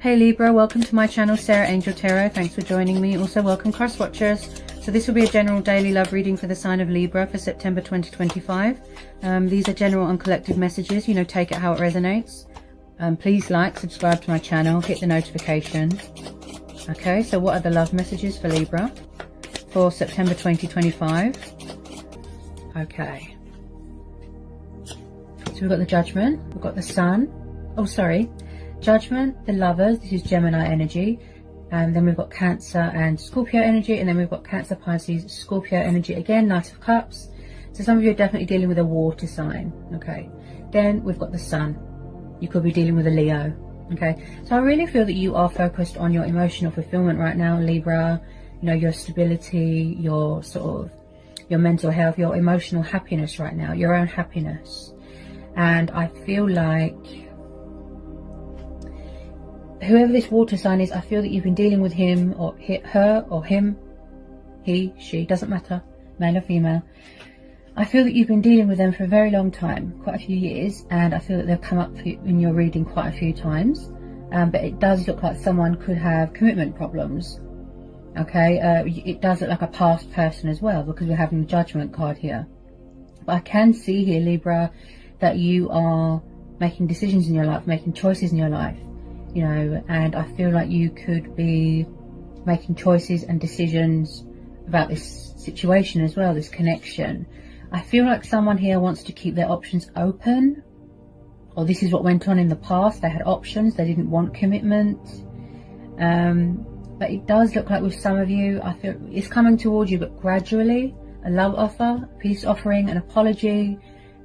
Hey Libra, welcome to my channel, Sarah Angel Tarot. Thanks for joining me. Also welcome cross watchers. So this will be a general daily love reading for the sign of Libra for September 2025. These are general and collective messages, you know, take it how it resonates. Please like, subscribe to my channel, hit the notification. Okay, so what are the love messages for Libra for September 2025? Okay. So we've got the Judgment, we've got the Sun. Oh, sorry. Judgment, the Lovers, this is Gemini energy. And then we've got Cancer and Scorpio energy. And then we've got Cancer, Pisces, Scorpio energy. Again, Knight of Cups. So some of you are definitely dealing with a water sign. Okay. Then we've got the Sun. You could be dealing with a Leo. Okay. So I really feel that you are focused on your emotional fulfillment right now, Libra. You know, your stability, your sort of, your mental health, your emotional happiness right now, your own happiness. And I feel like whoever this water sign is, I feel that you've been dealing with him or her or him, he, she, doesn't matter, male or female. I feel that you've been dealing with them for a very long time, quite a few years, and I feel that they've come up in your reading quite a few times. But it does look like someone could have commitment problems. Okay, it does look like a past person as well, because we're having the Judgment card here. But I can see here, Libra, that you are making decisions in your life, making choices in your life. You know, and I feel like you could be making choices and decisions about this situation as well, this connection. I feel like someone here wants to keep their options open, or this is what went on in the past. They had options, they didn't want commitment. But it does look like with some of you, I feel it's coming towards you, but gradually. A love offer, a peace offering, an apology,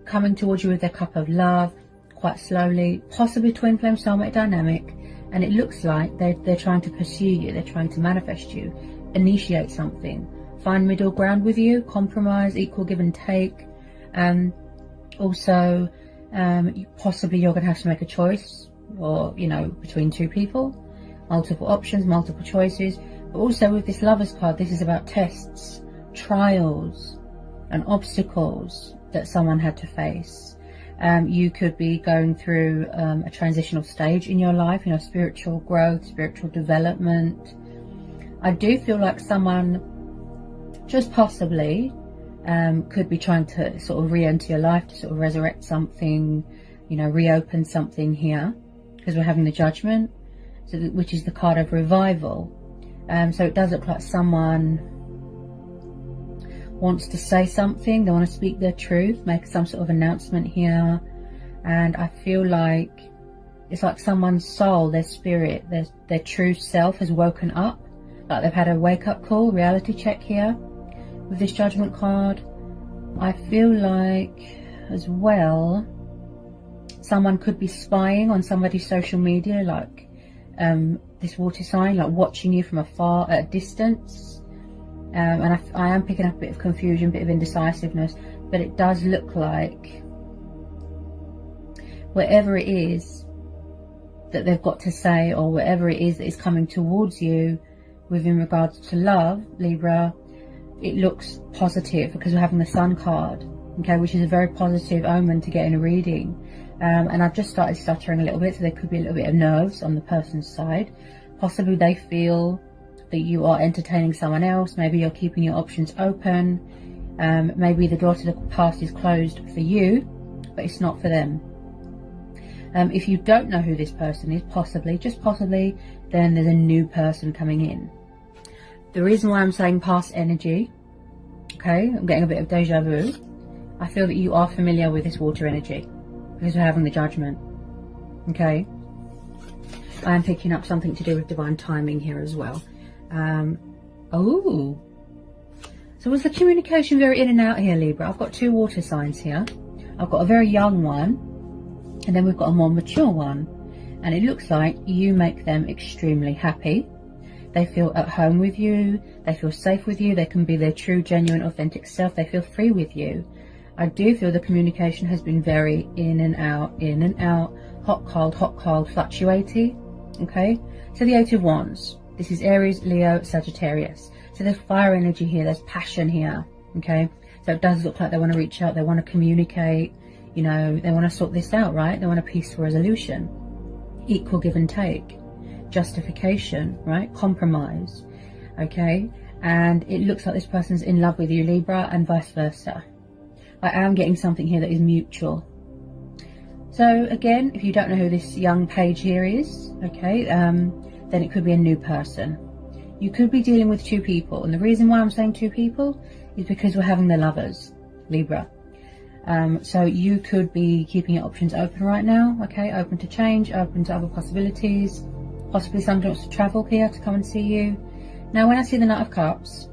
coming towards you with their cup of love, quite slowly, possibly twin flame soulmate dynamic. And it looks like they're trying to pursue you, they're trying to manifest you, initiate something, find middle ground with you, compromise, equal give and take. Also, possibly you're going to have to make a choice, or, you know, between two people, multiple options, multiple choices. But also with this Lovers card, this is about tests, trials, and obstacles that someone had to face. You could be going through a transitional stage in your life, you know, spiritual growth, spiritual development. I do feel like someone just possibly could be trying to sort of re-enter your life, to sort of resurrect something, you know, reopen something here, because we're having the Judgment, so which is the card of revival. So it does look like someone wants to say something, they want to speak their truth, make some sort of announcement here. And I feel like it's like someone's soul, their spirit, their true self has woken up, like they've had a wake-up call, reality check here with this Judgment card. I feel like as well someone could be spying on somebody's social media, like this water sign, like watching you from afar at a distance. And I am picking up a bit of confusion, a bit of indecisiveness, but it does look like whatever it is that they've got to say, or whatever it is that is coming towards you within regards to love, Libra, it looks positive, because we're having the Sun card, okay, which is a very positive omen to get in a reading. And I've just started stuttering a little bit, so there could be a little bit of nerves on the person's side. Possibly they feel that you are entertaining someone else, maybe you're keeping your options open, maybe the door to the past is closed for you, but it's not for them. If you don't know who this person is, possibly, just possibly, then there's a new person coming in. The reason why I'm saying past energy, okay, I'm getting a bit of deja vu, I feel that you are familiar with this water energy, because we're having the Judgment, okay. I am picking up something to do with divine timing here as well. Oh, so was the communication very in and out here, Libra? I've got two water signs here. I've got a very young one, and then we've got a more mature one, and it looks like you make them extremely happy. They feel at home with you, they feel safe with you, they can be their true, genuine, authentic self, they feel free with you. I do feel the communication has been very in and out, hot, cold, fluctuating. Okay, so the Eight of Wands. This is Aries, Leo, Sagittarius. So there's fire energy here, there's passion here, okay? So it does look like they want to reach out, they want to communicate, you know, they want to sort this out, right? They want a peaceful resolution, equal give and take. justification, right? Compromise, okay? And it looks like this person's in love with you, Libra, and vice versa. I am getting something here that is mutual. So again, if you don't know who this young page here is, okay, then it could be a new person. You could be dealing with two people, and the reason why I'm saying two people is because we're having the Lovers, Libra. So you could be keeping your options open right now, okay, open to change, open to other possibilities. Possibly somebody wants to travel here to come and see you. Now, when I see the Knight of Cups,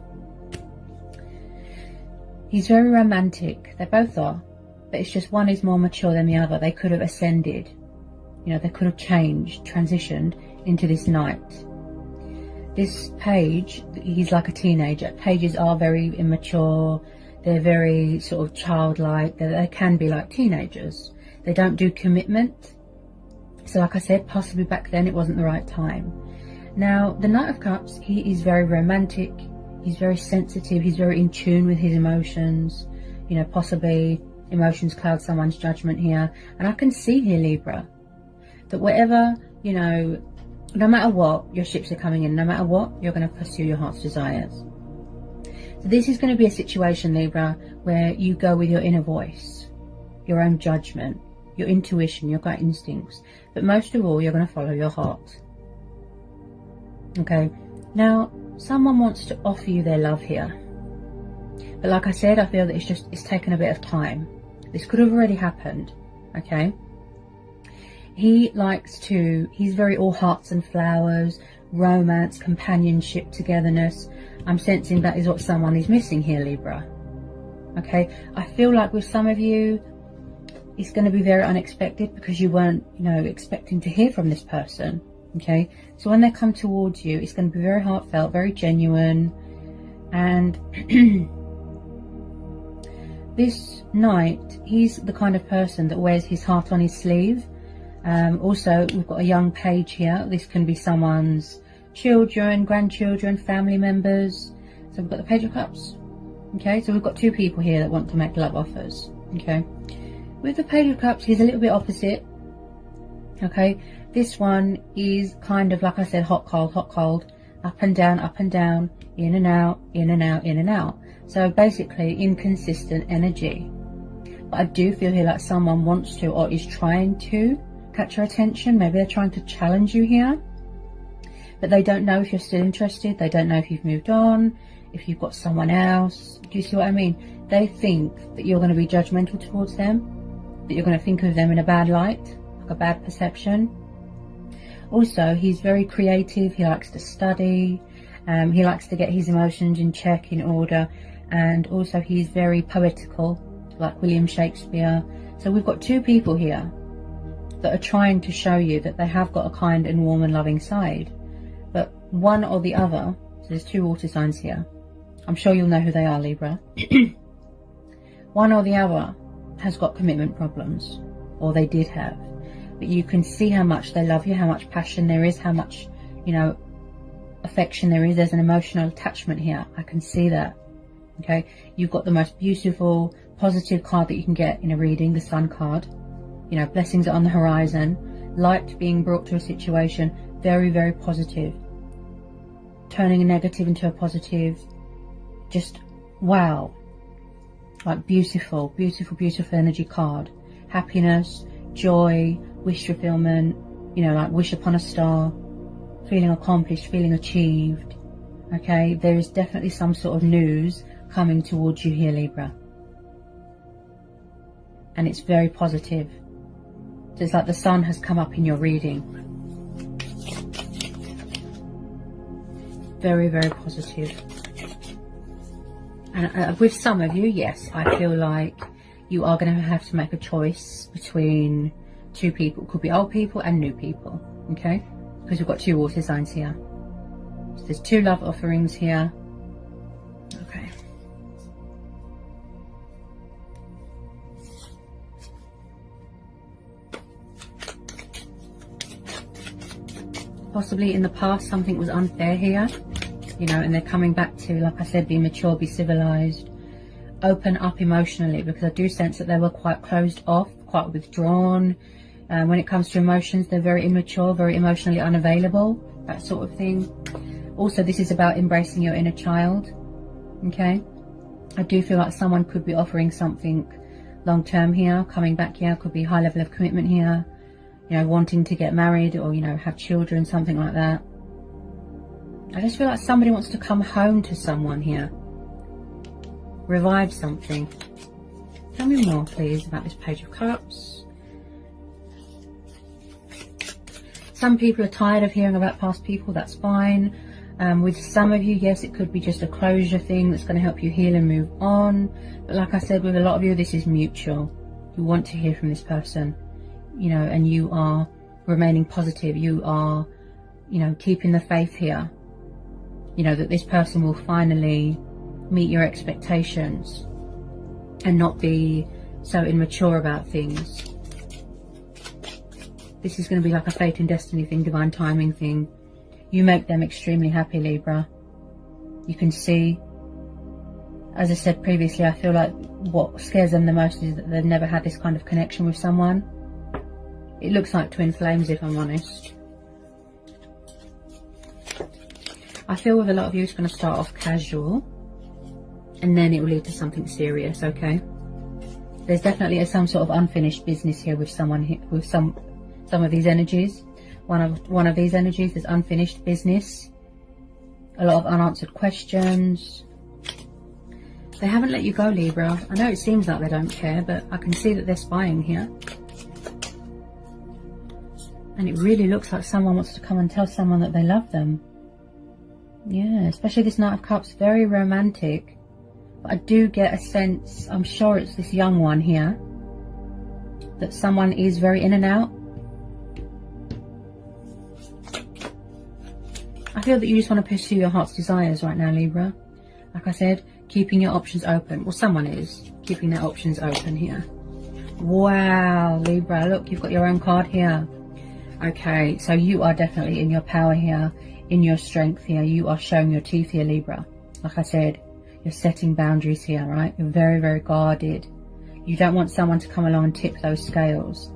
he's very romantic. They both are, but it's just one is more mature than the other. They could have ascended, you know, they could have changed, transitioned into this Knight. This page, he's like a teenager. Pages are very immature. They're very sort of childlike. They can be like teenagers. They don't do commitment. So like I said, possibly back then it wasn't the right time. Now, the Knight of Cups, he is very romantic. He's very sensitive. He's very in tune with his emotions. You know, possibly emotions cloud someone's judgment here. And I can see here, Libra, that whatever, you know, no matter what, your ships are coming in. No matter what, you're going to pursue your heart's desires. So this is going to be a situation, Libra, where you go with your inner voice, your own judgment, your intuition, your gut instincts. But most of all, you're going to follow your heart. Okay. Now, someone wants to offer you their love here. But like I said, I feel that it's taken a bit of time. This could have already happened. Okay. He's very all hearts and flowers, romance, companionship, togetherness. I'm sensing that is what someone is missing here, Libra. Okay. I feel like with some of you, it's going to be very unexpected because you weren't, you know, expecting to hear from this person. Okay. So when they come towards you, it's going to be very heartfelt, very genuine. And this Knight, he's the kind of person that wears his heart on his sleeve. Also, we've got a young page here. This can be someone's children, grandchildren, family members. So we've got the Page of Cups. Okay, so we've got two people here that want to make love offers. Okay, with the Page of Cups, he's a little bit opposite. Okay, this one is kind of, like I said, hot, cold, up and down, in and out, in and out, in and out. So basically, inconsistent energy. But I do feel here like someone wants to or is trying to catch your attention. Maybe they're trying to challenge you here, but they don't know if you're still interested. They don't know if you've moved on, if you've got someone else. Do you see what I mean? They think that you're going to be judgmental towards them, that you're going to think of them in a bad light, like a bad perception. Also, he's very creative. He likes to study. He likes to get his emotions in check, in order. And also he's very poetical, like William Shakespeare. So we've got two people here that are trying to show you that they have got a kind and warm and loving side. But one or the other, so there's two water signs here. I'm sure you'll know who they are, Libra. One or the other has got commitment problems, or they did have. But you can see how much they love you, how much passion there is, how much, you know, affection there is. There's an emotional attachment here. I can see that. Okay, you've got the most beautiful, positive card that you can get in a reading, the Sun card. You know, blessings are on the horizon, light being brought to a situation, very, very positive. Turning a negative into a positive, just wow. Like beautiful, beautiful, beautiful energy card. Happiness, joy, wish fulfillment, you know, like wish upon a star, feeling accomplished, feeling achieved. Okay, there is definitely some sort of news coming towards you here, Libra. And it's very positive. So it's like the sun has come up in your reading. Very, very positive. And with some of you, yes, I feel like you are going to have to make a choice between two people. It could be old people and new people, okay? Because we've got two water signs here. So there's two love offerings here. Okay. Possibly in the past something was unfair here, you know, and they're coming back to, like I said, be mature, be civilized, open up emotionally, because I do sense that they were quite closed off, quite withdrawn. When it comes to emotions, they're very immature, very emotionally unavailable. that sort of thing. Also, this is about embracing your inner child, okay? I do feel like someone could be offering something long-term here, coming back here, could be high level of commitment here, you know, wanting to get married or, you know, have children, something like that. I just feel like somebody wants to come home to someone here. Revive something. Tell me more, please, about this Page of Cups. Some people are tired of hearing about past people, that's fine. With some of you, yes, it could be just a closure thing that's going to help you heal and move on. But like I said, with a lot of you, this is mutual. You want to hear from this person, you know, and you are remaining positive. You are, you know, keeping the faith here. You know, that this person will finally meet your expectations and not be so immature about things. This is going to be like a fate and destiny thing, divine timing thing. You make them extremely happy, Libra. You can see, as I said previously, I feel like what scares them the most is that they've never had this kind of connection with someone. It looks like twin flames, if I'm honest. I feel with a lot of you it's going to start off casual and then it will lead to something serious, okay? There's definitely some sort of unfinished business here with someone, with some of these energies. One of these energies is unfinished business. A lot of unanswered questions. They haven't let you go, Libra. I know it seems like they don't care, but I can see that they're spying here. And it really looks like someone wants to come and tell someone that they love them. Yeah, especially this Knight of Cups, very romantic. But I do get a sense, I'm sure it's this young one here, that someone is very in and out. I feel that you just want to pursue your heart's desires right now, Libra. Like I said, keeping your options open. Well, someone is keeping their options open here. Wow, Libra, look, you've got your own card here. Okay, so you are definitely in your power here, in your strength here. You are showing your teeth here, Libra. Like I said, you're setting boundaries here, right? You're very, very guarded. You don't want someone to come along and tip those scales.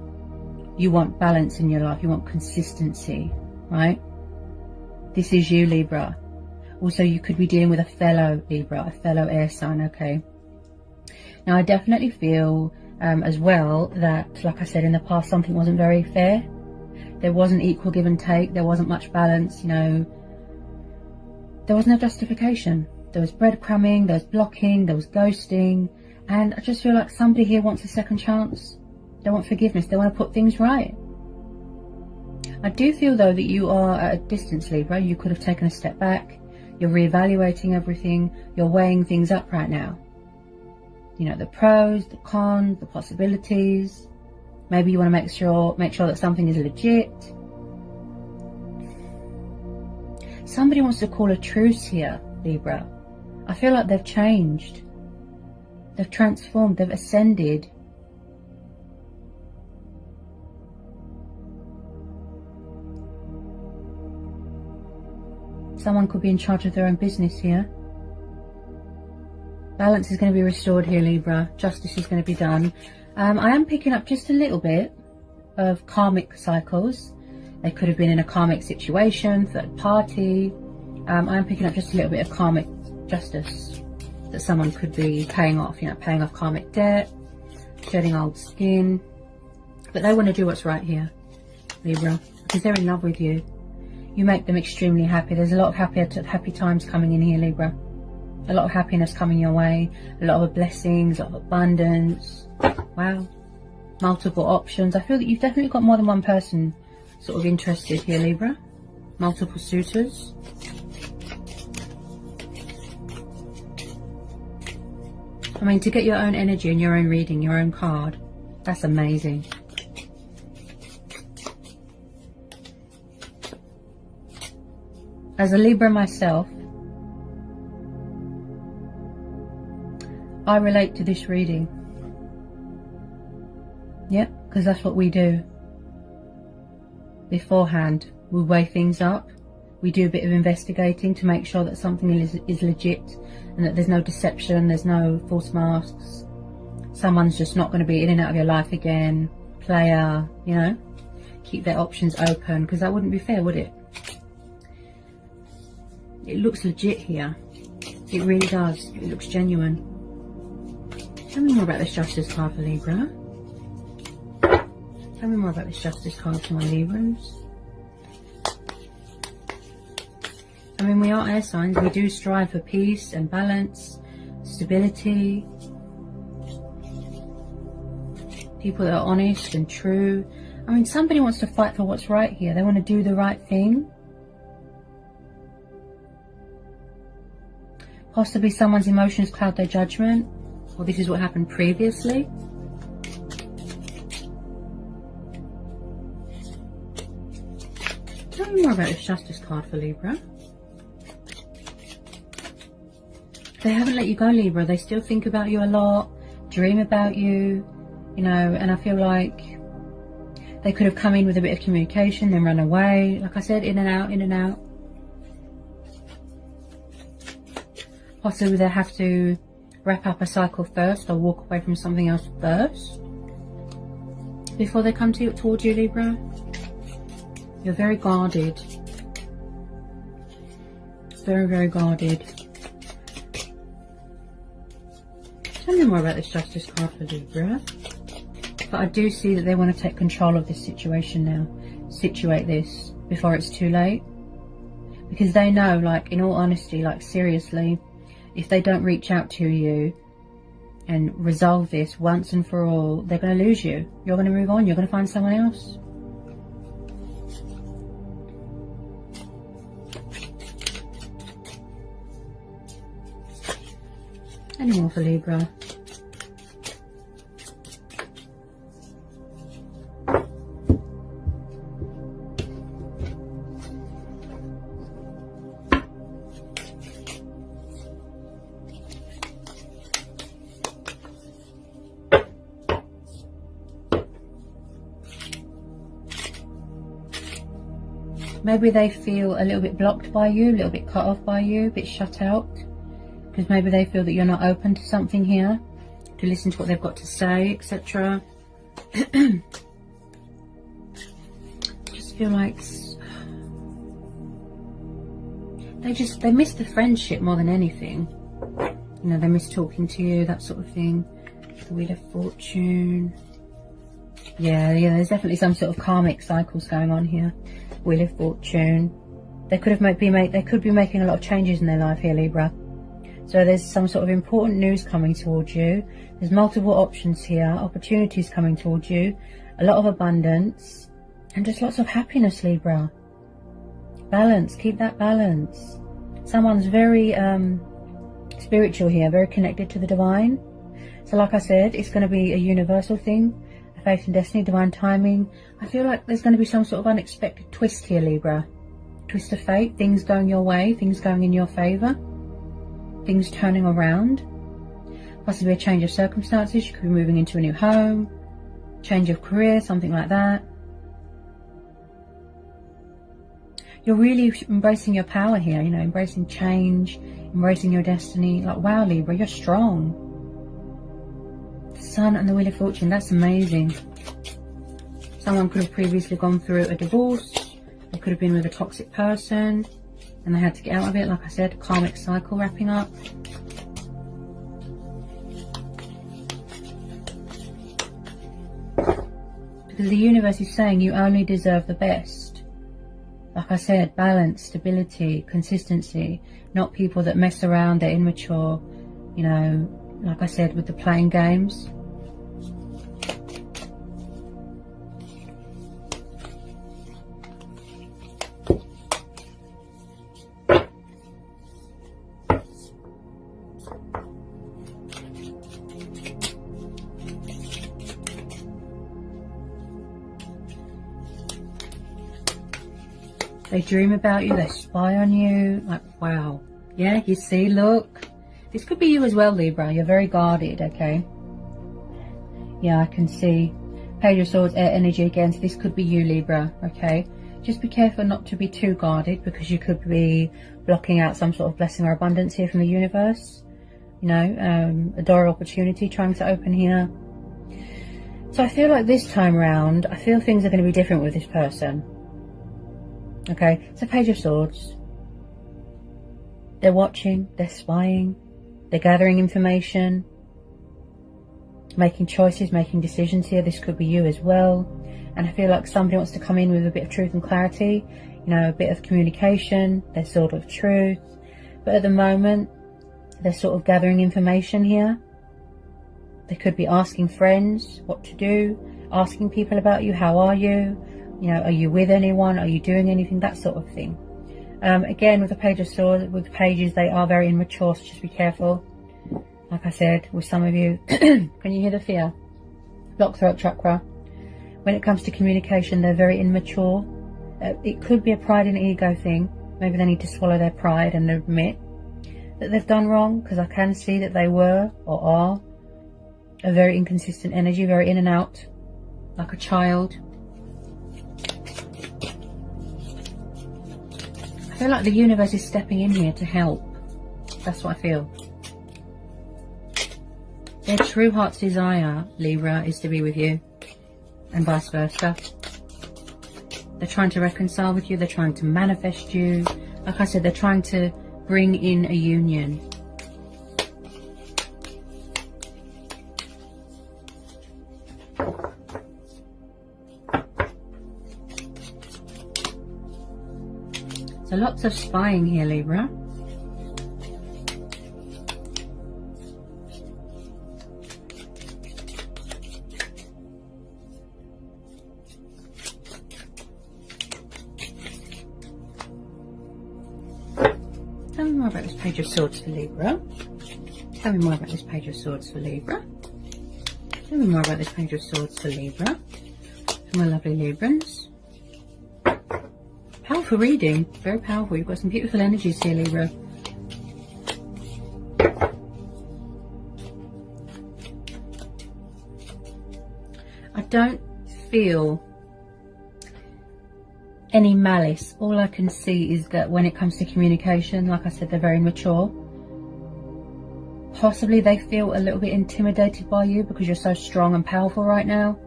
You want balance in your life. You want consistency, right? This is you, Libra. Also, you could be dealing with a fellow Libra, a fellow air sign, okay? Now, I definitely feel as well that, like I said, in the past, something wasn't very fair. There wasn't equal give and take. There wasn't much balance, you know. There was no justification. There was breadcrumbing, there was blocking, there was ghosting. And I just feel like somebody here wants a second chance. They want forgiveness. They want to put things right. I do feel, though, that you are at a distance, Libra. You could have taken a step back. You're reevaluating everything. You're weighing things up right now. You know, the pros, the cons, the possibilities. Maybe you want to make sure that something is legit. Somebody wants to call a truce here, Libra. I feel like they've changed. They've transformed. They've ascended. Someone could be in charge of their own business here. Balance is going to be restored here, Libra. Justice is going to be done. I am picking up just a little bit of karmic cycles. They could have been in a karmic situation, third party. I am picking up just a little bit of karmic justice that someone could be paying off, you know, paying off karmic debt, shedding old skin. But they want to do what's right here, Libra, because they're in love with you. You make them extremely happy. There's a lot of happy times coming in here, Libra. A lot of happiness coming your way. A lot of blessings, a lot of abundance. Wow. Multiple options. I feel that you've definitely got more than one person sort of interested here, Libra. Multiple suitors. I mean, to get your own energy and your own reading, your own card, that's amazing. As a Libra myself, I relate to this reading. Yep, because that's what we do. Beforehand, we weigh things up. We do a bit of investigating to make sure that something is legit and that there's no deception, there's no false masks. Someone's just not going to be in and out of your life again. Player, you know. Keep their options open, because that wouldn't be fair, would it? It looks legit here. It really does. It looks genuine. Tell me more about this Justice card for Libra. Tell me more about this Justice card for my Librans. I mean, we are air signs. We do strive for peace and balance, stability. People that are honest and true. I mean, somebody wants to fight for what's right here. They want to do the right thing. Possibly someone's emotions cloud their judgment. Or this is what happened previously. Tell me more about this Justice card for Libra. They haven't let you go, Libra. They still think about you a lot, dream about you, you know, and I feel like they could have come in with a bit of communication, then run away. Like I said, in and out, in and out. Possibly they have to wrap up a cycle first or walk away from something else first before they come towards you, Libra. You're very guarded. Very, very guarded. Tell me more about this Justice card for Libra. But I do see that they want to take control of this situation now. Situate this before it's too late. Because they know, like, in all honesty, like, seriously, if they don't reach out to you and resolve this once and for all, they're going to lose you. You're going to move on. You're going to find someone else. Any more for Libra? Maybe they feel a little bit blocked by you, a little bit cut off by you, a bit shut out. Because maybe they feel that you're not open to something here, to listen to what they've got to say, etc. Just feel like they miss the friendship more than anything. You know, they miss talking to you, that sort of thing. The Wheel of Fortune. Yeah, there's definitely some sort of karmic cycles going on here. Wheel of Fortune. They could be making a lot of changes in their life here, Libra. So there's some sort of important news coming towards you. There's multiple options here, opportunities coming towards you, a lot of abundance, and just lots of happiness, Libra. Balance, keep that balance. Someone's very spiritual here, very connected to the divine. So like I said, it's going to be a universal thing, a faith in destiny, divine timing. I feel like there's going to be some sort of unexpected twist here, Libra. Twist of fate, things going your way, things going in your favour. Things turning around, possibly a change of circumstances. You could be moving into a new home, change of career, something like that. You're really embracing your power here, you know, embracing change, embracing your destiny. Like, wow, Libra, you're strong. The Sun and the Wheel of Fortune, that's amazing. Someone could have previously gone through a divorce. They could have been with a toxic person and they had to get out of it. Like I said, karmic cycle wrapping up. Because the universe is saying you only deserve the best. Like I said, balance, stability, consistency. Not people that mess around, they're immature. You know, like I said, with the playing games. They dream about you, they spy on you, like, wow. Yeah, you see, look. This could be you as well, Libra. You're very guarded, okay? Yeah, I can see. Page of Swords, air energy again. So this could be you, Libra, okay? Just be careful not to be too guarded, because you could be blocking out some sort of blessing or abundance here from the universe. You know, a door of opportunity trying to open here. So I feel like this time round, I feel things are going to be different with this person. Okay, so Page of Swords. They're watching, they're spying, they're gathering information, making choices, making decisions here. This could be you as well. And I feel like somebody wants to come in with a bit of truth and clarity, you know, a bit of communication, their sort of truth. But at the moment, they're sort of gathering information here. They could be asking friends what to do, asking people about you, how are you? You know, are you with anyone? Are you doing anything? That sort of thing. Again, with the Page of Swords, with pages, they are very immature, so just be careful. Like I said, with some of you, can you hear the fear? Block throat chakra. When it comes to communication, they're very immature. It could be a pride and ego thing. Maybe they need to swallow their pride and admit that they've done wrong, because I can see that they were or are a very inconsistent energy, very in and out, like a child. I feel like the universe is stepping in here to help. That's what I feel. Their true heart's desire, Libra, is to be with you, and vice versa. They're trying to reconcile with you. They're trying to manifest you. Like I said, they're trying to bring in a union. So lots of spying here, Libra. Tell me more about this Page of Swords for Libra. Tell me more about this Page of Swords for Libra. Tell me more about this Page of Swords for Libra. For my lovely Librans. Powerful reading. Very powerful. You've got some beautiful energies here, Libra. I don't feel any malice. All I can see is that when it comes to communication, like I said, they're very mature. Possibly they feel a little bit intimidated by you because you're so strong and powerful right now.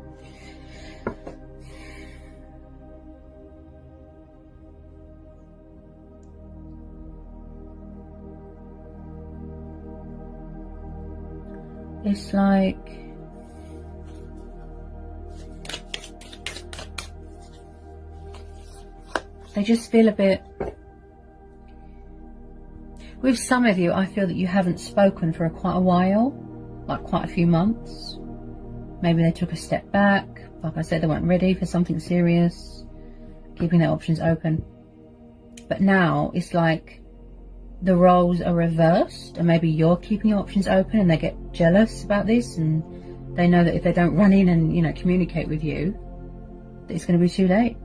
It's like they just feel a bit... With some of you, I feel that you haven't spoken for quite a while, like quite a few months. Maybe they took a step back. Like I said, they weren't ready for something serious, keeping their options open. But now it's like the roles are reversed, and maybe you're keeping your options open and they get jealous about this, and they know that if they don't run in and, you know, communicate with you, that it's going to be too late.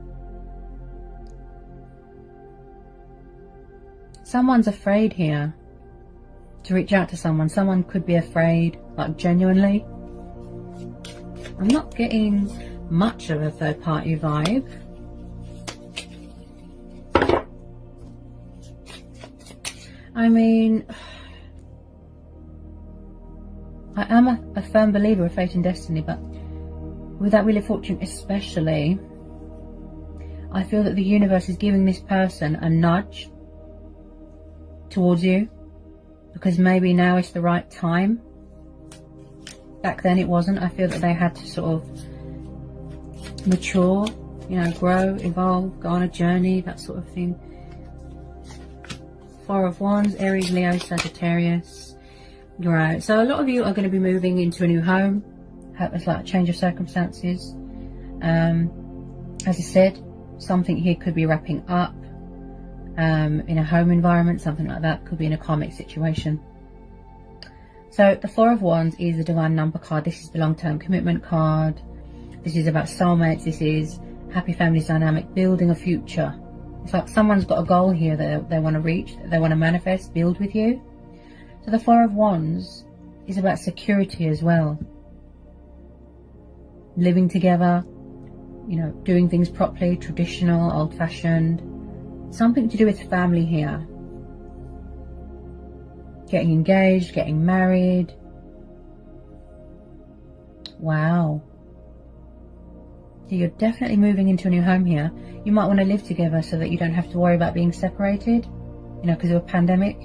Someone's afraid here to reach out to someone. Someone could be afraid, like genuinely. I'm not getting much of a third party vibe. I mean, I am a firm believer of fate and destiny, but with that Wheel of Fortune especially, I feel that the universe is giving this person a nudge towards you, because maybe now is the right time. Back then it wasn't. I feel that they had to sort of mature, you know, grow, evolve, go on a journey, that sort of thing. Four of Wands, Aries, Leo, Sagittarius. Right, so a lot of you are going to be moving into a new home. It's like a change of circumstances. As I said, something here could be wrapping up in a home environment, something like that. Could be in a karmic situation. So the Four of Wands is the Divine Number card. This is the long-term commitment card. This is about soulmates. This is happy families dynamic, building a future. It's like someone's got a goal here that they want to reach, that they want to manifest, build with you. So the Four of Wands is about security as well. Living together, you know, doing things properly, traditional, old-fashioned. Something to do with family here. Getting engaged, getting married. Wow. So you're definitely moving into a new home here. You might want to live together so that you don't have to worry about being separated, you know, because of a pandemic.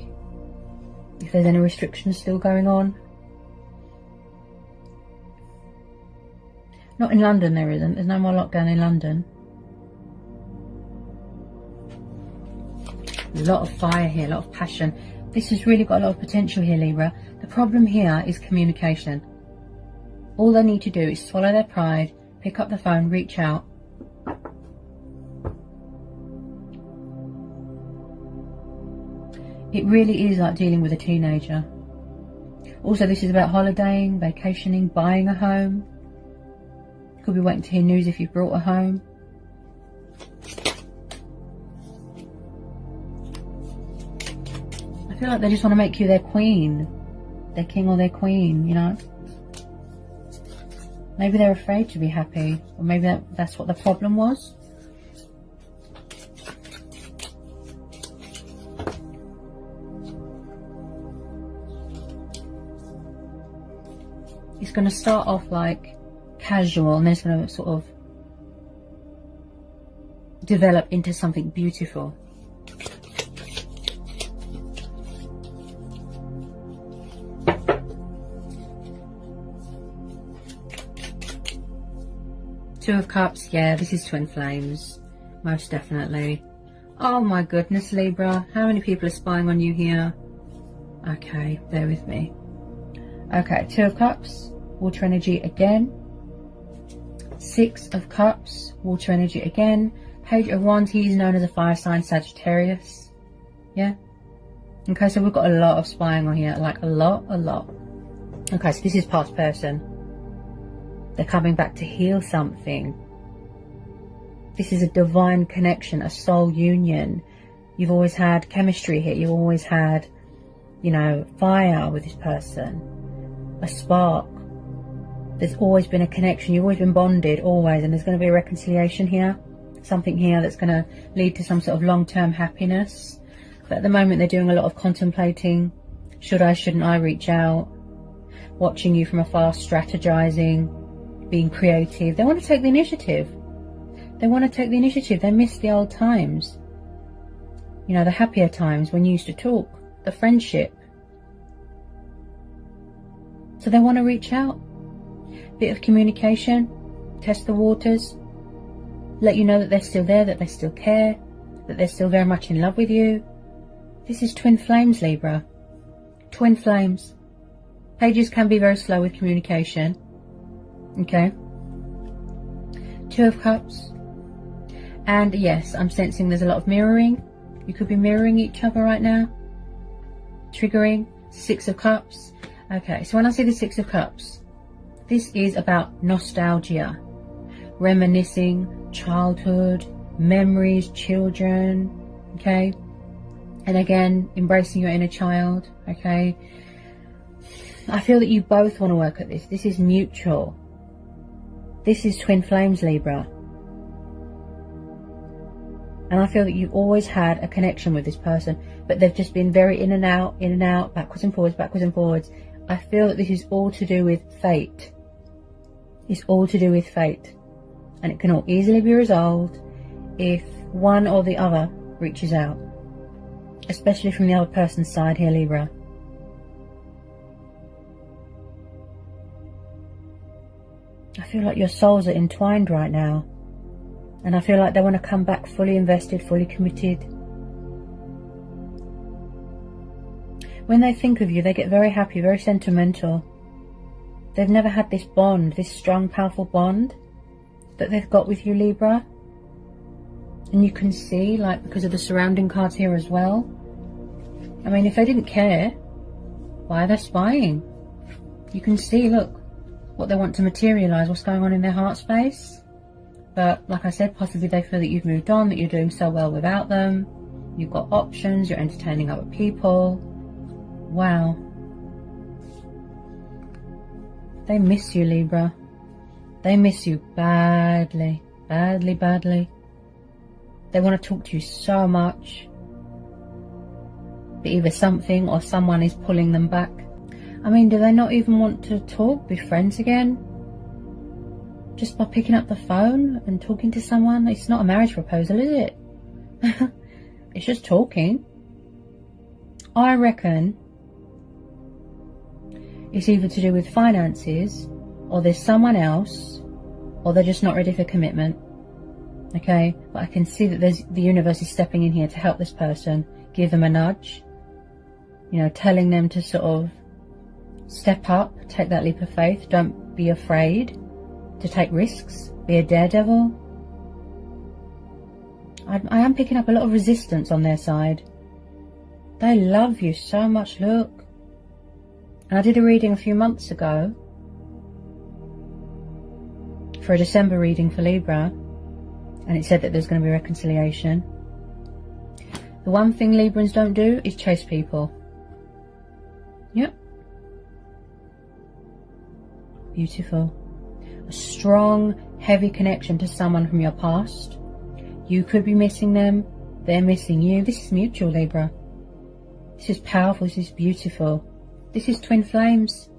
if there's any restrictions still going on. Not in London, there isn't. There's no more lockdown in London. A lot of fire here, a lot of passion. This has really got a lot of potential here, Libra. The problem here is communication. All they need to do is swallow their pride, pick up the phone, reach out. It really is like dealing with a teenager. Also, this is about holidaying, vacationing, buying a home. Could be waiting to hear news if you've brought a home. I feel like they just want to make you their queen, their king or their queen, you know. Maybe they're afraid to be happy, or maybe that's what the problem was. It's going to start off like casual, and then it's going to sort of develop into something beautiful. Two of Cups, yeah, this is twin flames, most definitely. Oh my goodness, Libra, how many people are spying on you here? Okay, bear with me. Okay, Two of Cups, water energy again. Six of Cups, water energy again. Page of Wands, he's known as a fire sign, Sagittarius. Yeah? Okay, so we've got a lot of spying on here, like a lot. Okay, so this is past person. They're coming back to heal something. This is a divine connection, a soul union. You've always had chemistry here. You've always had, you know, fire with this person. A spark. There's always been a connection. You've always been bonded, always. And there's going to be a reconciliation here. Something here that's going to lead to some sort of long-term happiness. But at the moment, they're doing a lot of contemplating. Should I, shouldn't I reach out? Watching you from afar, strategizing. Being creative. They want to take the initiative. They want to take the initiative. They miss the old times. You know, the happier times when you used to talk. The friendship. So they want to reach out. Bit of communication. Test the waters. Let you know that they're still there, that they still care, that they're still very much in love with you. This is twin flames, Libra. Twin flames. Pages can be very slow with communication. Okay. Two of Cups. And yes, I'm sensing there's a lot of mirroring. You could be mirroring each other right now. Triggering. Six of Cups. Okay, so when I see the Six of Cups, this is about nostalgia. Reminiscing, childhood, memories, children. Okay. And again, embracing your inner child. Okay. I feel that you both want to work at this. This is mutual. This is twin flames, Libra. And I feel that you've always had a connection with this person, but they've just been very in and out, backwards and forwards. I feel that this is all to do with fate. It's all to do with fate. And it can all easily be resolved if one or the other reaches out. Especially from the other person's side here, Libra. I feel like your souls are entwined right now. And I feel like they want to come back fully invested, fully committed. When they think of you, they get very happy, very sentimental. They've never had this bond, this strong, powerful bond that they've got with you, Libra. And you can see, like, because of the surrounding cards here as well. I mean, if they didn't care, why are they spying? You can see, look, what they want to materialize, what's going on in their heart space. But like I said, possibly they feel that you've moved on, that you're doing so well without them. You've got options, you're entertaining other people. Wow. They miss you, Libra. They miss you badly. Badly. They want to talk to you so much. But either something or someone is pulling them back. I mean, do they not even want to talk, be friends again? Just by picking up the phone and talking to someone? It's not a marriage proposal, is it? It's just talking. I reckon it's either to do with finances, or there's someone else, or they're just not ready for commitment. Okay, but I can see that the universe is stepping in here to help this person, give them a nudge, you know, telling them to sort of step up, take that leap of faith. Don't be afraid to take risks, be a daredevil. I am picking up a lot of resistance on their side. They love you so much, look. And I did a reading a few months ago for a December reading for Libra, and it said that there's going to be reconciliation. The one thing Librans don't do is chase people. Yep. Beautiful. A strong, heavy connection to someone from your past. You could be missing them. They're missing you. This is mutual, Libra. This is powerful. This is beautiful. This is twin flames.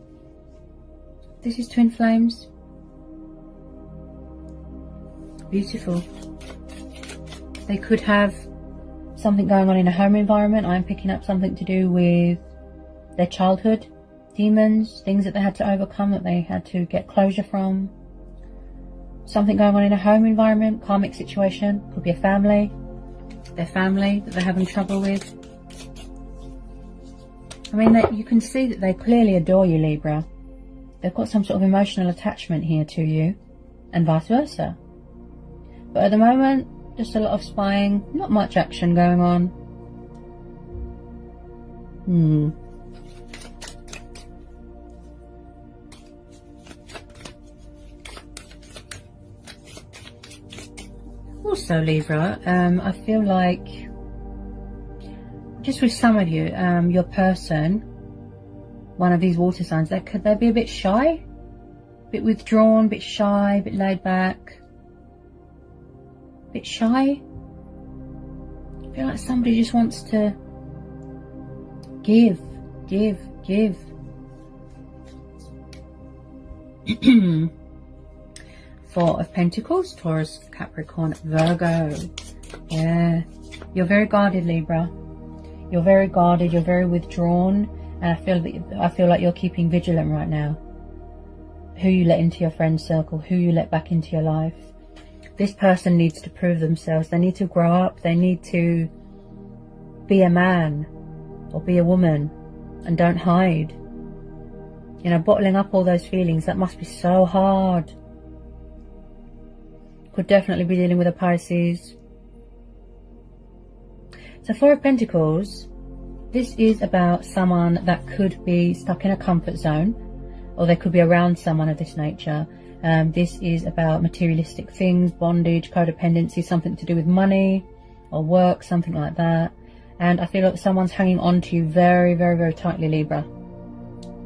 This is twin flames. Beautiful. They could have something going on in a home environment. I'm picking up something to do with their childhood, demons, things that they had to overcome, that they had to get closure from. Something going on in a home environment, karmic situation. Could be a family, their family that they're having trouble with. I mean, you can see that they clearly adore you, Libra. They've got some sort of emotional attachment here to you, and vice versa. But at the moment, just a lot of spying, not much action going on. Also, Libra, I feel like, just with some of you, your person, one of these water signs, could they be a bit shy? A bit withdrawn, a bit shy, a bit laid back? A bit shy? I feel like somebody just wants to give. Four of Pentacles, Taurus, Capricorn, Virgo. Yeah, you're very guarded, Libra. You're very guarded. You're very withdrawn, and I feel like you're keeping vigilant right now. Who you let into your friend circle, who you let back into your life. This person needs to prove themselves. They need to grow up. They need to be a man or be a woman, and don't hide. You know, bottling up all those feelings, that must be so hard. Could definitely be dealing with a Pisces. So Four of Pentacles, this is about someone that could be stuck in a comfort zone, or they could be around someone of this nature. This is about materialistic things, bondage, codependency, something to do with money or work, something like that. And I feel like someone's hanging on to you very, very, very tightly, Libra.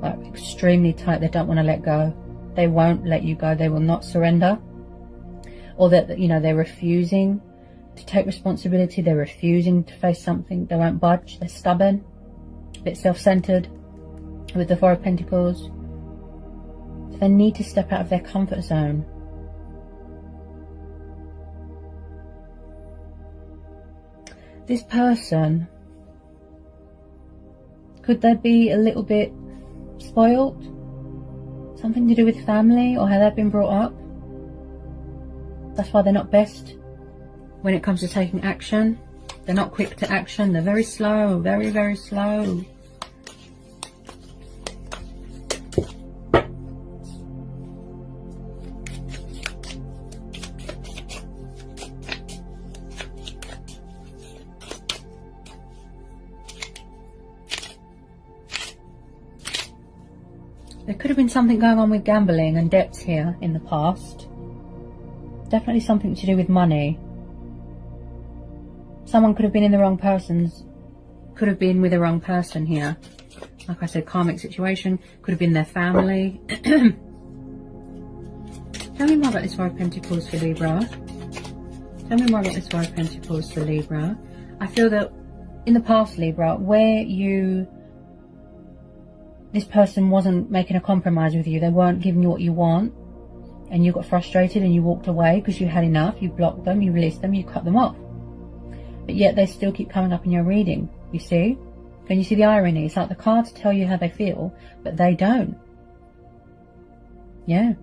Like extremely tight. They don't want to let go. They won't let you go. They will not surrender. Or that, you know, they're refusing to take responsibility. They're refusing to face something. They won't budge. They're stubborn, a bit self-centered with the Four of Pentacles. So they need to step out of their comfort zone. This person, could they be a little bit spoiled? Something to do with family or how they've been brought up? That's why they're not best when it comes to taking action. They're not quick to action. They're very slow, very, very slow. There could have been something going on with gambling and debts here in the past. Definitely something to do with money. Someone could have been in the wrong person's, could have been with the wrong person here. Like I said, karmic situation, could have been their family. Tell me more about this Four of Pentacles for Libra. Tell me more about this Four of Pentacles for Libra. I feel that in the past, Libra, where this person wasn't making a compromise with you, they weren't giving you what you want, and you got frustrated and you walked away because you had enough, you blocked them, you released them, you cut them off. But yet they still keep coming up in your reading, you see? Can you see the irony? It's like the cards tell you how they feel, but they don't. Yeah.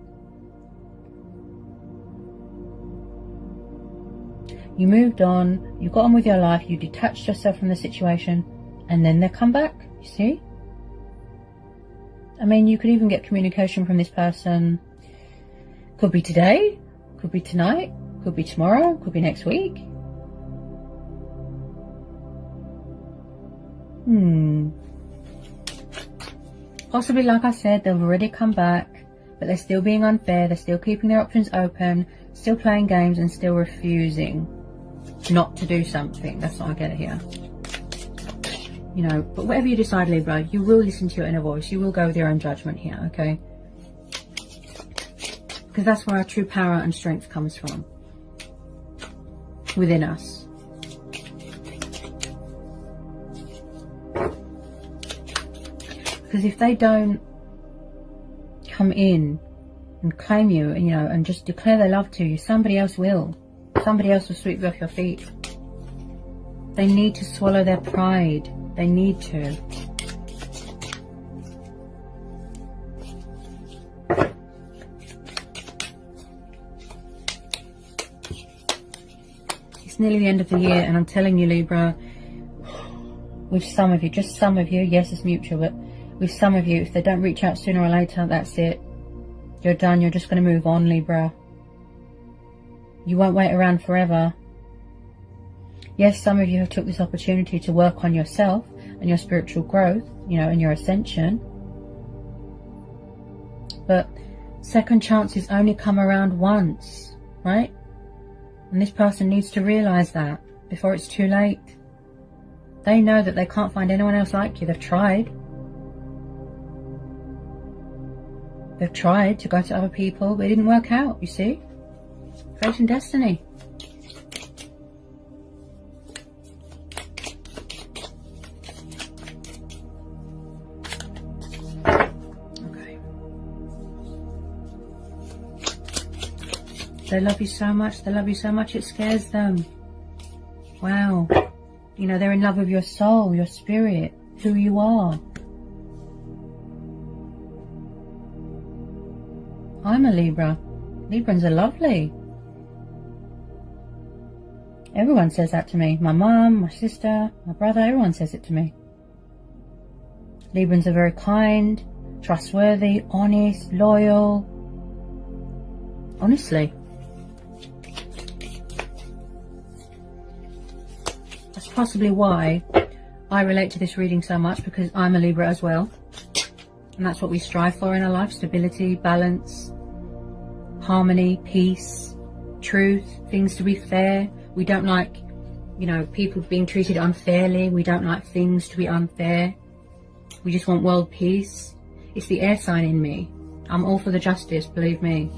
You moved on, you got on with your life, you detached yourself from the situation, and then they come back, you see? I mean, you could even get communication from this person. Could be today, could be tonight, could be tomorrow, could be next week. Possibly, like I said, they've already come back, but they're still being unfair, they're still keeping their options open, still playing games and still refusing not to do something. That's what I get here. You know, but whatever you decide, Libra, you will listen to your inner voice. You will go with your own judgment here, okay? Because that's where our true power and strength comes from. Within us. Because if they don't come in and claim you, you know, and just declare their love to you, somebody else will. Somebody else will sweep you off your feet. They need to swallow their pride. They need to. It's nearly the end of the year, and I'm telling you, Libra, with some of you, just some of you, yes, it's mutual, but with some of you, if they don't reach out sooner or later, that's it. You're done. You're just going to move on, Libra. You won't wait around forever. Yes, some of you have took this opportunity to work on yourself and your spiritual growth, you know, and your ascension. But second chances only come around once, right? And this person needs to realize that before it's too late. They know that they can't find anyone else like you. They've tried. They've tried to go to other people, but it didn't work out, you see? Fate and destiny. Okay. They love you so much, they love you so much it scares them. Wow. You know, they're in love with your soul, your spirit, who you are. I'm a Libra. Librans are lovely. Everyone says that to me. My mum, my sister, my brother, everyone says it to me. Librans are very kind, trustworthy, honest, loyal. Honestly. That's possibly why I relate to this reading so much, because I'm a Libra as well. And that's what we strive for in our life. Stability, balance, harmony, peace, truth, things to be fair. We don't like, you know, people being treated unfairly. We don't like things to be unfair. We just want world peace. It's the air sign in me. I'm all for the justice, believe me.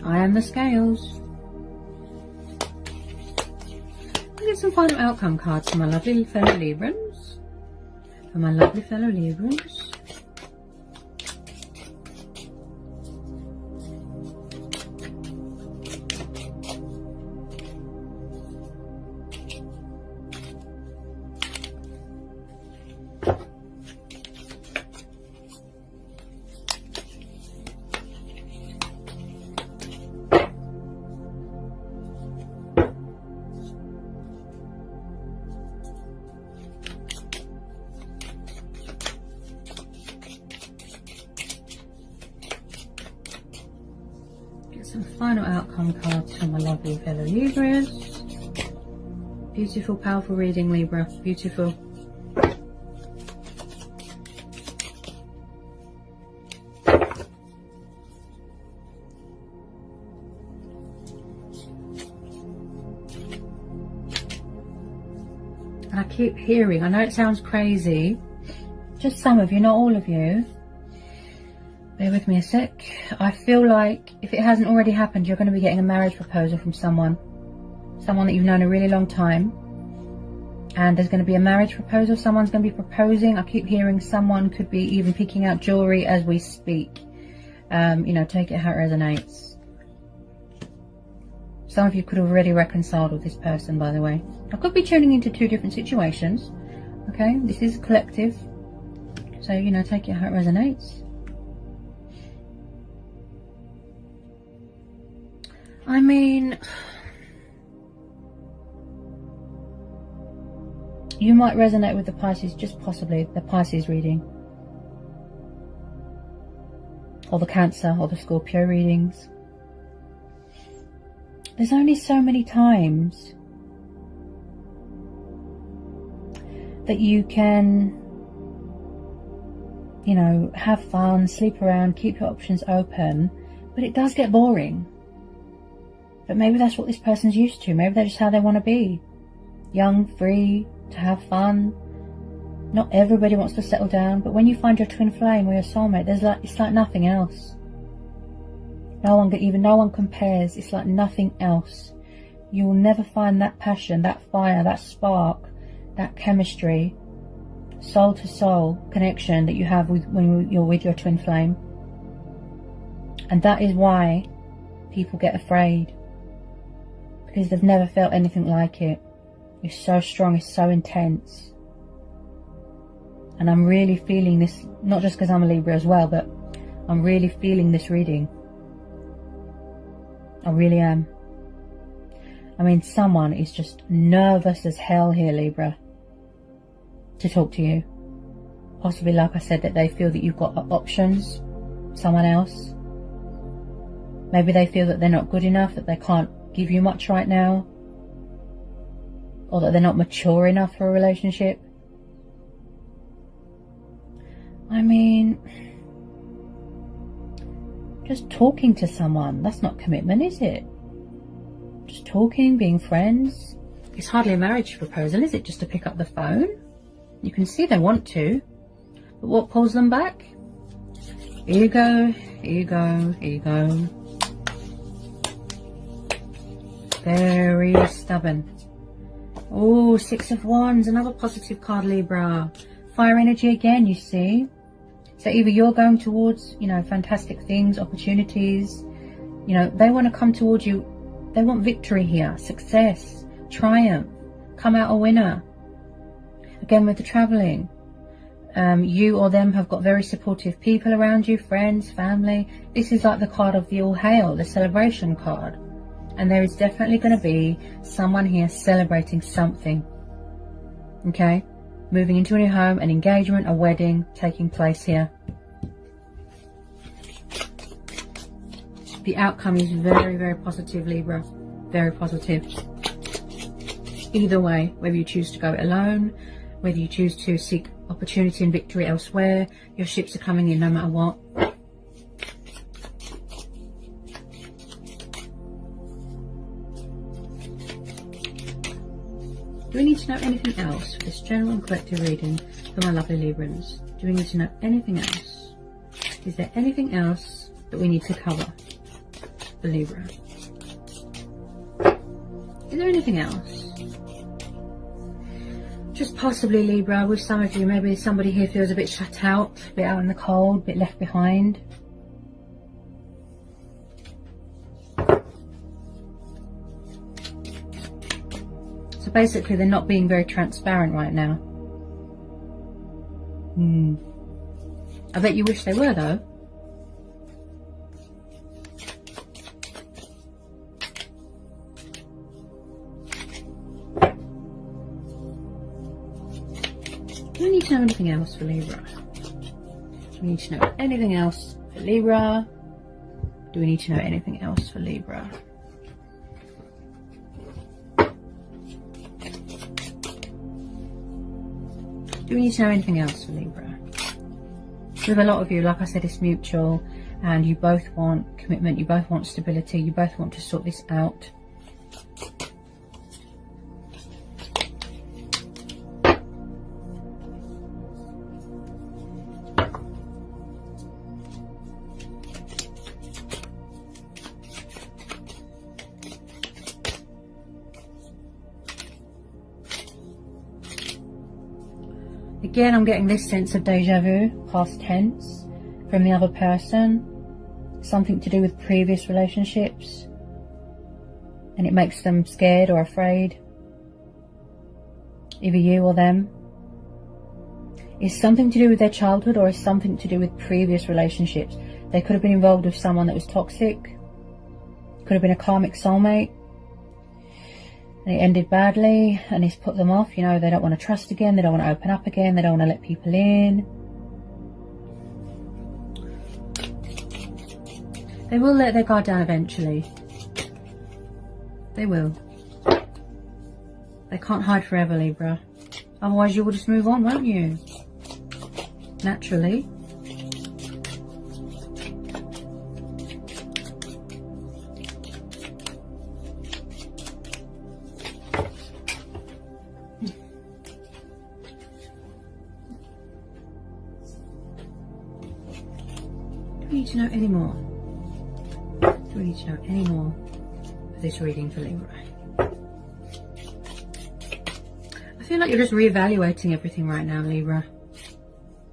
I am the scales. I'll get some final outcome cards for my lovely fellow Librans. For my lovely fellow Librans. Some final outcome cards for my lovely fellow Libras. Beautiful, powerful reading, Libra. Beautiful. And I keep hearing, I know it sounds crazy, just some of you, not all of you. Bear with me a sec. I feel like if it hasn't already happened, you're going to be getting a marriage proposal from someone that you've known a really long time. And there's going to be a marriage proposal. Someone's going to be proposing. I keep hearing someone could be even picking out jewelry as we speak. You know, take it how it resonates. Some of you could have already reconciled with this person, by the way. I could be tuning into two different situations. Okay, this is collective. So, you know, take it how it resonates. I mean, you might resonate with the Pisces, just possibly the Pisces reading, or the Cancer or the Scorpio readings. There's only so many times that you can, you know, have fun, sleep around, keep your options open, but it does get boring. But maybe that's what this person's used to. Maybe that's just how they want to be. Young, free, to have fun. Not everybody wants to settle down, but when you find your twin flame or your soulmate, it's like nothing else. No one compares. It's like nothing else. You will never find that passion, that fire, that spark, that chemistry, soul to soul connection that you have when you're with your twin flame. And that is why people get afraid, because they've never felt anything like it. It's so strong, it's so intense. And I'm really feeling this, not just because I'm a Libra as well, but I'm really feeling this reading. I really am. I mean, someone is just nervous as hell here, Libra, to talk to you. Possibly, like I said, that they feel that you've got options, someone else. Maybe they feel that they're not good enough, that they can't give you much right now, or that they're not mature enough for a relationship. I mean, just talking to someone, that's not commitment, is it? Just talking, being friends. It's hardly a marriage proposal, is it? Just to pick up the phone. You can see they want to, but what pulls them back? Ego, ego, ego. Very stubborn. Oh, Six of Wands, another positive card, Libra. Fire energy again, you see. So either you're going towards, you know, fantastic things, opportunities. You know, they want to come towards you. They want victory here, success, triumph, come out a winner. Again, with the traveling, you or them have got very supportive people around you, friends, family. This is like the card of the all hail, the celebration card. And there is definitely going to be someone here celebrating something. Okay? Moving into a new home, an engagement, a wedding taking place here. The outcome is very, very positive, Libra. Very positive. Either way, whether you choose to go it alone, whether you choose to seek opportunity and victory elsewhere, your ships are coming in no matter what. Do we need to know anything else for this general and collective reading for my lovely Librans? Do we need to know anything else? Is there anything else that we need to cover for Libra? Is there anything else? Just possibly, Libra, with some of you, maybe somebody here feels a bit shut out, a bit out in the cold, a bit left behind. So basically, they're not being very transparent right now. I bet you wish they were, though. Do we need to know anything else for Libra? Do we need to know anything else for Libra? Do we need to know anything else for Libra? Do we need to know anything else for Libra? With a lot of you, like I said, it's mutual, and you both want commitment, you both want stability, you both want to sort this out. Again, I'm getting this sense of deja vu, past tense, from the other person. Something to do with previous relationships. And it makes them scared or afraid. Either you or them. is something to do with their childhood, or is something to do with previous relationships. They could have been involved with someone that was toxic. Could have been a karmic soulmate. And it ended badly, and it's put them off. You know, they don't want to trust again. They don't want to open up again. They don't want to let people in. They will let their guard down eventually. They will. They can't hide forever, Libra. Otherwise you will just move on, won't you? Naturally. Do we need to know any more? Do we need to know any more for this reading for Libra? I feel like you're just reevaluating everything right now, Libra.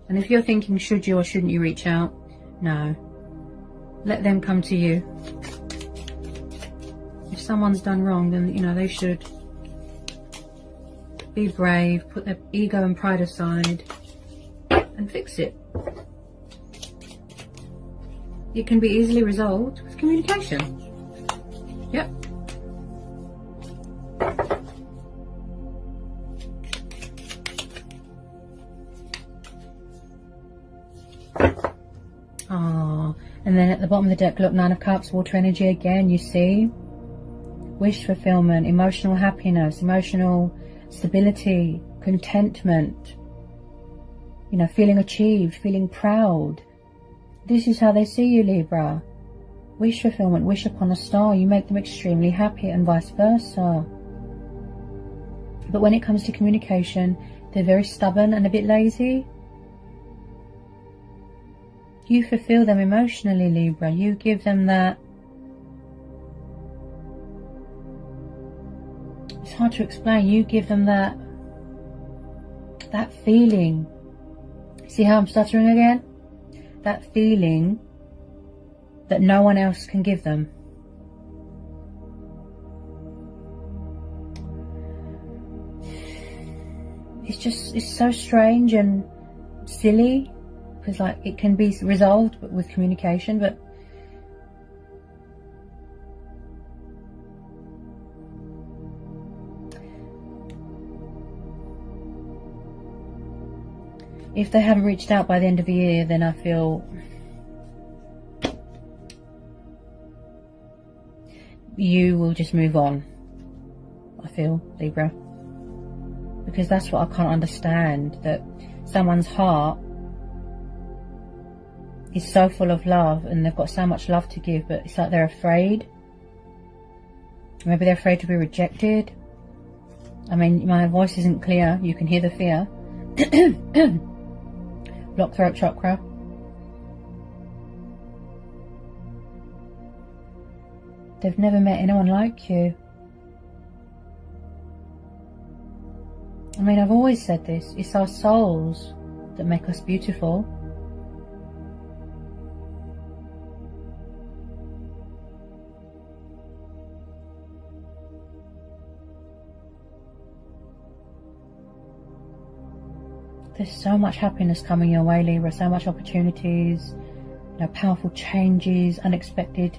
And if you're thinking, should you or shouldn't you reach out? No. Let them come to you. If someone's done wrong, then, you know, they should be brave, put their ego and pride aside, and fix it. It can be easily resolved with communication. Yep. Oh, and then at the bottom of the deck, look, Nine of Cups, water energy again, you see? Wish fulfillment, emotional happiness, emotional stability, contentment, you know, feeling achieved, feeling proud. This is how they see you, Libra. Wish fulfillment, wish upon a star. You make them extremely happy, and vice versa. But when it comes to communication, they're very stubborn and a bit lazy. You fulfill them emotionally, Libra. You give them that... It's hard to explain. You give them that feeling. See how I'm stuttering again? That feeling that no one else can give them. It's so strange and silly, because like it can be resolved with communication, but if they haven't reached out by the end of the year, then I feel you will just move on. I feel, Libra. Because that's what I can't understand, that someone's heart is so full of love and they've got so much love to give, but it's like they're afraid. Maybe they're afraid to be rejected. I mean, my voice isn't clear. You can hear the fear. Block throat chakra. They've never met anyone like you. I mean, I've always said this. It's our souls that make us beautiful. There's so much happiness coming your way, Libra. So much opportunities, you know, powerful changes, unexpected,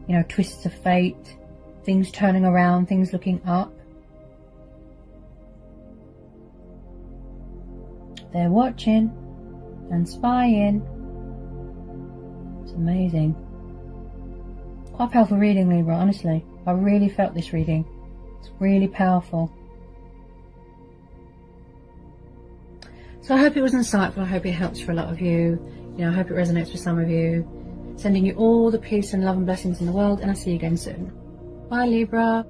you know, twists of fate, things turning around, things looking up. They're watching and spying. It's amazing. Quite a powerful reading, Libra, honestly. I really felt this reading. It's really powerful. So I hope it was insightful. I hope it helps for a lot of you. You know, I hope it resonates with some of you. Sending you all the peace and love and blessings in the world, and I'll see you again soon. Bye, Libra.